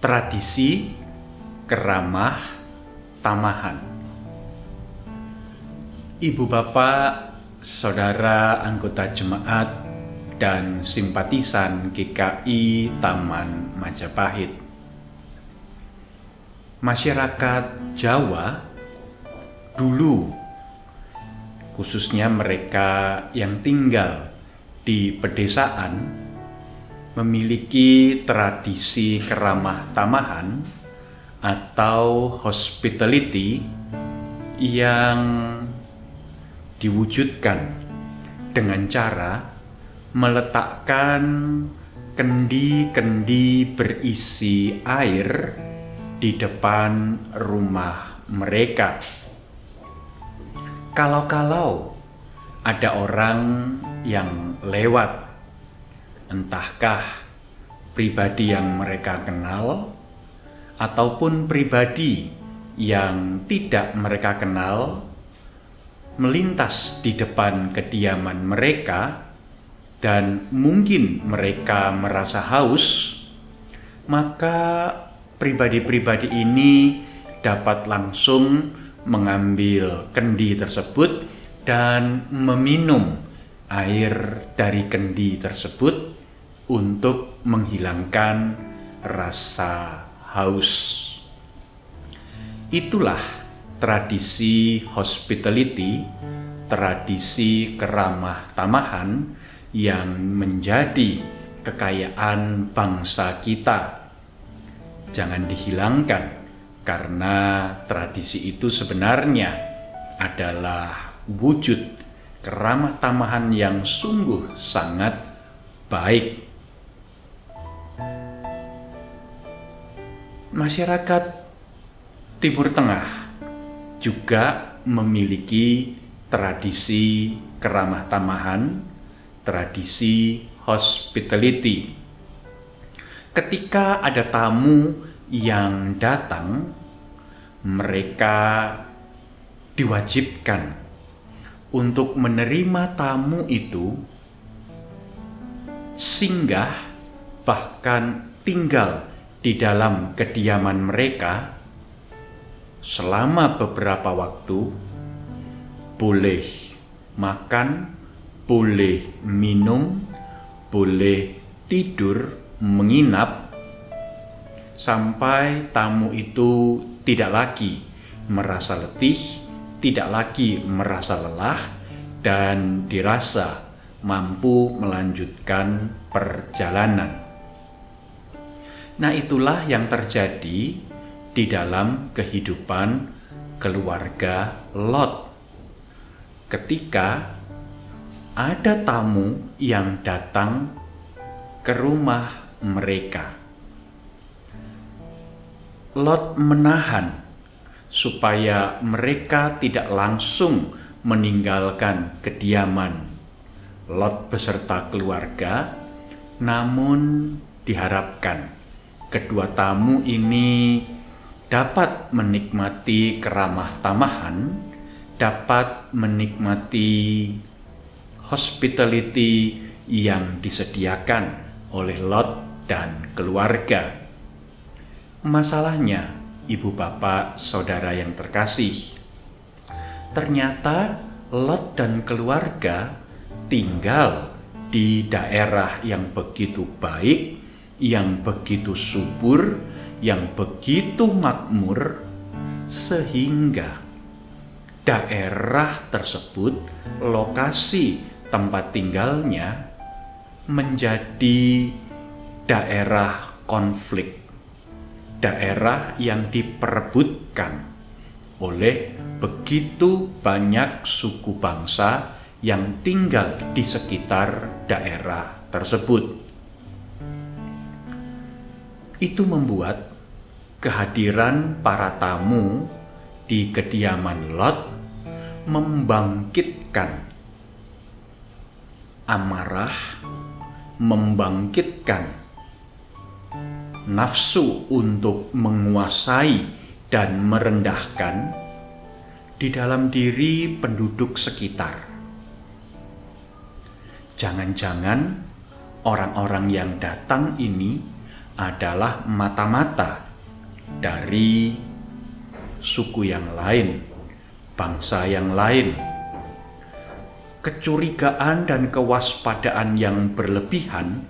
Tradisi keramah tamahan. Ibu bapak, saudara anggota jemaat dan simpatisan GKI Taman Majapahit. Masyarakat Jawa dulu, khususnya mereka yang tinggal di pedesaan, memiliki tradisi keramah tamahan atau hospitality yang diwujudkan dengan cara meletakkan kendi-kendi berisi air di depan rumah mereka. Kalau-kalau ada orang yang lewat, entahkah pribadi yang mereka kenal ataupun pribadi yang tidak mereka kenal, melintas di depan kediaman mereka dan mungkin mereka merasa haus, maka pribadi-pribadi ini dapat langsung mengambil kendi tersebut dan meminum air dari kendi tersebut untuk menghilangkan rasa haus. Itulah tradisi hospitality, tradisi keramah tamahan yang menjadi kekayaan bangsa kita. Jangan dihilangkan, karena tradisi itu sebenarnya adalah wujud keramah tamahan yang sungguh sangat baik. Masyarakat Timur Tengah juga memiliki tradisi keramah tamahan, tradisi hospitality. Ketika ada tamu yang datang, mereka diwajibkan untuk menerima tamu itu, singgah bahkan tinggal di dalam kediaman mereka selama beberapa waktu, boleh makan, boleh minum, boleh tidur, menginap, sampai tamu itu tidak lagi merasa letih, tidak lagi merasa lelah, dan dirasa mampu melanjutkan perjalanan. Nah, itulah yang terjadi di dalam kehidupan keluarga Lot. Ketika ada tamu yang datang ke rumah mereka, Lot menahan supaya mereka tidak langsung meninggalkan kediaman Lot beserta keluarga, namun diharapkan kedua tamu ini dapat menikmati keramah tamahan, dapat menikmati hospitality yang disediakan oleh Lot dan keluarga. Masalahnya, ibu bapak, saudara yang terkasih, ternyata Lot dan keluarga tinggal di daerah yang begitu baik, yang begitu subur, yang begitu makmur, sehingga daerah tersebut, lokasi tempat tinggalnya, menjadi daerah konflik, daerah yang diperebutkan oleh begitu banyak suku bangsa yang tinggal di sekitar daerah tersebut. Itu membuat kehadiran para tamu di kediaman Lot membangkitkan amarah, membangkitkan nafsu untuk menguasai dan merendahkan di dalam diri penduduk sekitar. Jangan-jangan orang-orang yang datang ini adalah mata-mata dari suku yang lain, bangsa yang lain. Kecurigaan dan kewaspadaan yang berlebihan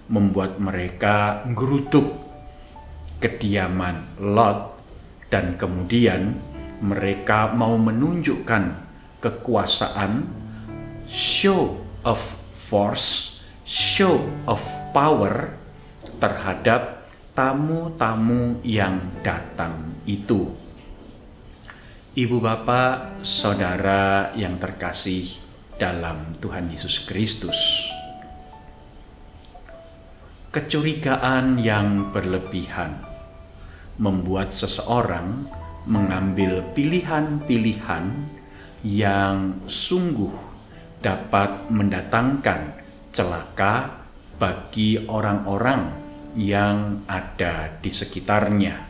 membuat mereka gerutuk kediaman Lot, dan kemudian mereka mau menunjukkan kekuasaan, show of force, show of power terhadap tamu-tamu yang datang itu. Ibu bapak, saudara yang terkasih dalam Tuhan Yesus Kristus, kecurigaan yang berlebihan membuat seseorang mengambil pilihan-pilihan yang sungguh dapat mendatangkan celaka bagi orang-orang yang ada di sekitarnya.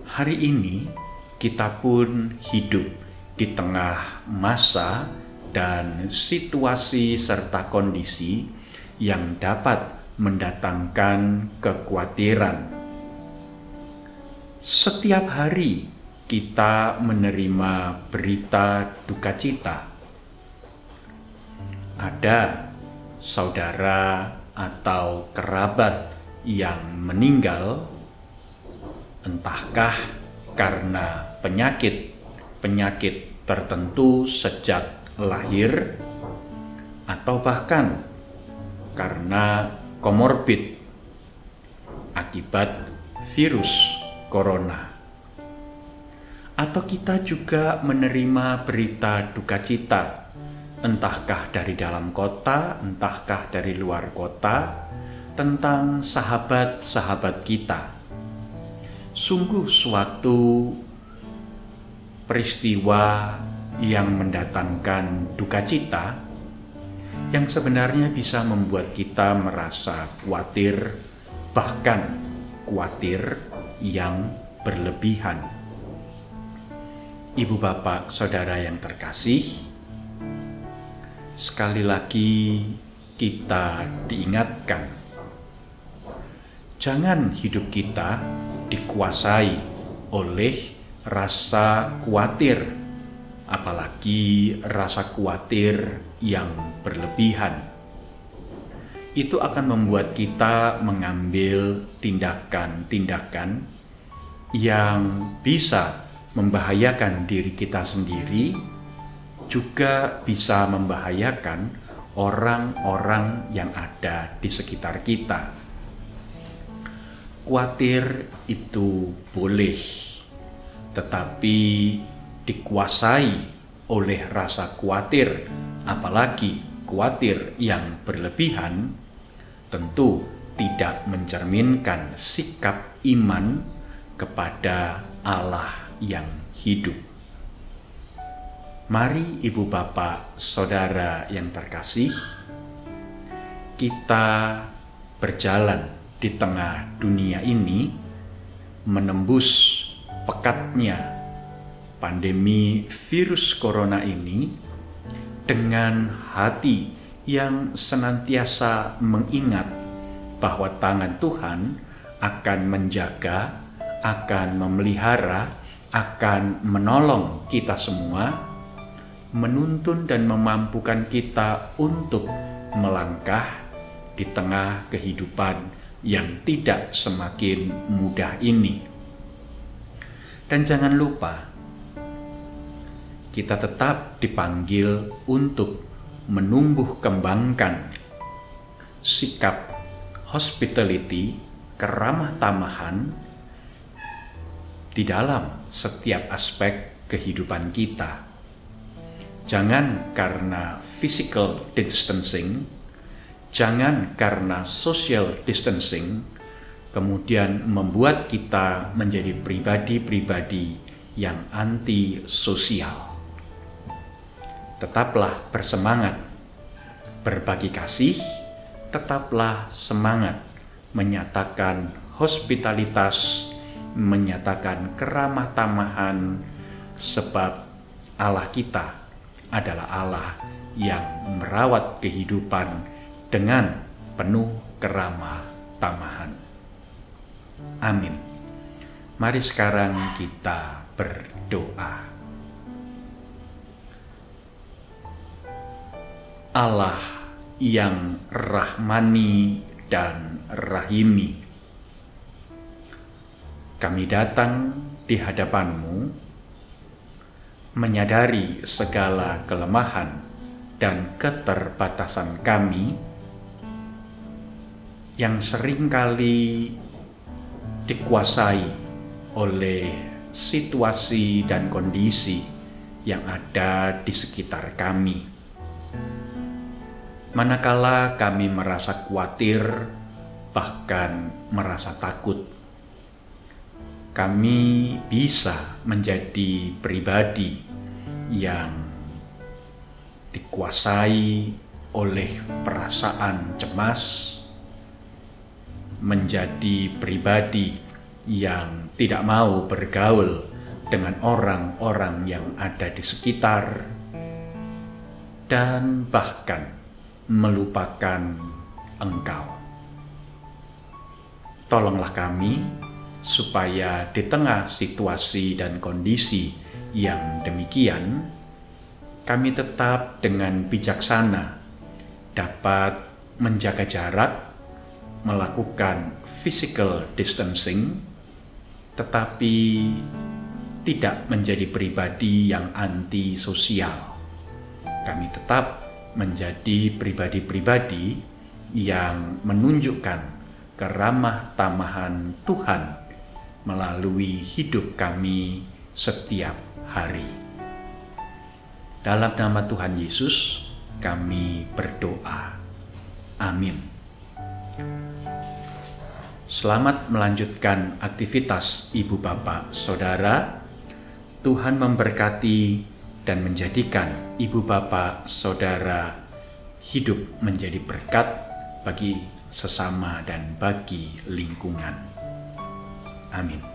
Hari ini kita pun hidup di tengah masa dan situasi serta kondisi yang dapat mendatangkan kekhawatiran. Setiap hari kita menerima berita duka cita. Ada saudara atau kerabat yang meninggal, entahkah karena penyakit tertentu sejak lahir, atau bahkan karena komorbid akibat virus corona. Atau kita juga menerima berita duka cita, entahkah dari dalam kota, entahkah dari luar kota, tentang sahabat-sahabat kita. Sungguh suatu peristiwa yang mendatangkan duka cita, yang sebenarnya bisa membuat kita merasa khawatir, bahkan khawatir yang berlebihan. Ibu bapak saudara yang terkasih, sekali lagi kita diingatkan, jangan hidup kita dikuasai oleh rasa khawatir, apalagi rasa khawatir yang berlebihan. Itu akan membuat kita mengambil tindakan-tindakan yang bisa membahayakan diri kita sendiri, juga bisa membahayakan orang-orang yang ada di sekitar kita. Khawatir itu boleh, tetapi dikuasai oleh rasa khawatir, apalagi khawatir yang berlebihan, tentu tidak mencerminkan sikap iman kepada Allah yang hidup. Mari ibu bapak saudara yang terkasih, kita berjalan di tengah dunia ini menembus pekatnya pandemi virus corona ini dengan hati yang senantiasa mengingat bahwa tangan Tuhan akan menjaga, akan memelihara, akan menolong kita semua, menuntun dan memampukan kita untuk melangkah di tengah kehidupan yang tidak semakin mudah ini. Dan jangan lupa, kita tetap dipanggil untuk menumbuh kembangkan sikap hospitality, keramah tamahan di dalam setiap aspek kehidupan kita. Jangan karena physical distancing, jangan karena social distancing, kemudian membuat kita menjadi pribadi-pribadi yang anti-sosial. Tetaplah bersemangat berbagi kasih, tetaplah semangat menyatakan hospitalitas, menyatakan keramah tamahan, sebab Allah kita adalah Allah yang merawat kehidupan dengan penuh keramah tamahan. Amin. Mari sekarang kita berdoa. Allah yang rahmani dan rahimi, kami datang di hadapan-Mu menyadari segala kelemahan dan keterbatasan kami yang seringkali dikuasai oleh situasi dan kondisi yang ada di sekitar kami. Manakala kami merasa khawatir, bahkan merasa takut, kami bisa menjadi pribadi yang dikuasai oleh perasaan cemas, menjadi pribadi yang tidak mau bergaul dengan orang-orang yang ada di sekitar, dan bahkan melupakan Engkau. Tolonglah kami supaya di tengah situasi dan kondisi yang demikian, kami tetap dengan bijaksana dapat menjaga jarak, melakukan physical distancing, tetapi tidak menjadi pribadi yang antisosial. Kami tetap menjadi pribadi-pribadi yang menunjukkan keramah tamahan Tuhan melalui hidup kami setiap hari. Dalam nama Tuhan Yesus, kami berdoa. Amin. Selamat melanjutkan aktivitas Ibu Bapak Saudara. Tuhan memberkati dan menjadikan Ibu Bapak Saudara hidup menjadi berkat bagi sesama dan bagi lingkungan. Amin.